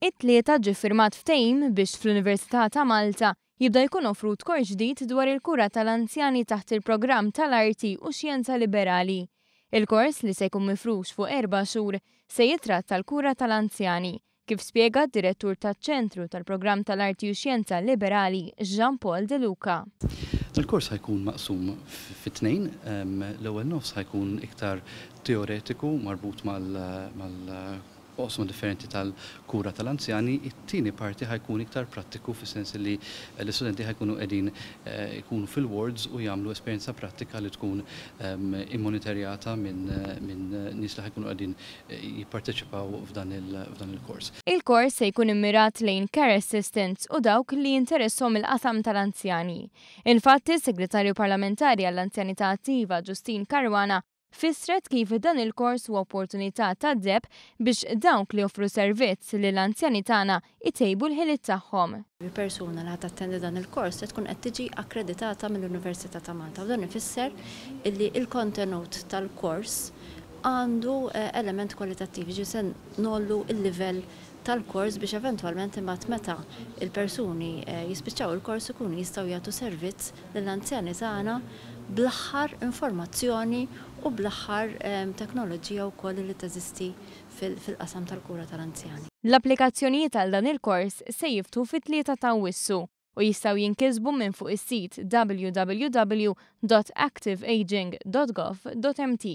It-tlieta ġie ffirmat ftehim biex fl-Università ta' Malta jibda jkun offrut kors ġdid dwar il-kura tal-anzjani taħt il-programm tal-Arti u Xjenza Liberali. Il-kors li se jkun mifrux fuq 4 xhur se jitratta l-kura tal-anzjani, kif spjega d-direttur taċ-ċentru tal-programm tal-Arti u Xjenza Liberali Jean Paul De Luca. Il-kors ħajkun maqsum fit-tnejn, l-ewwel nofs ħajkun iktar teoretiku marbut mal-qosma differenti tal-kura tal-anzjani, it-tieni parti ħajkun iktar prattiku fis-sens li l-istudenti ħajkunu qegħdin ikunu fil-wards u jagħmlu esperjenza prattika li tkun immonitorjata minn nies li ħajkunu qegħdin jipparteċipaw f'dan il-kors. Il-kors se jkun immirat lejn care assistants u dawk li jinteressom il-qasam tal-anzjani. Infatti, is-Segretarju Parlamentari għall-Anzjanità Attiva Ġustin Karwana fissret kif dan il-kors u opportunità tad-deb biex dawk li offru servizz lill-anzjani tagħna itejbu l-ħiliet tagħhom. Il-persuna li ħadd attendi dan il-kors se tkun qed tiġi akkreditata mill-Università ta' Malta. Dan ifisser illi il-kontenut tal-kors għandu element kwalitattiv, ġi se nollu il-livell tal-kors biex eventwalment imbagħad meta il-persuni jispiċċaw il-kors ikunu jistgħu jagħtu servizz lill-anzjani tagħna bl-aħħar informazzjoni u bl-aħħar teknoloġija wkoll li teżisti fil-qasam tal-kura tal-anzjani. L-applikazzjonijiet għal dan il-kors se jiftu fit-3 ta' Awwissu u jistgħu jinkisbu minn fuq is-sit www.activeaging.gov.mt.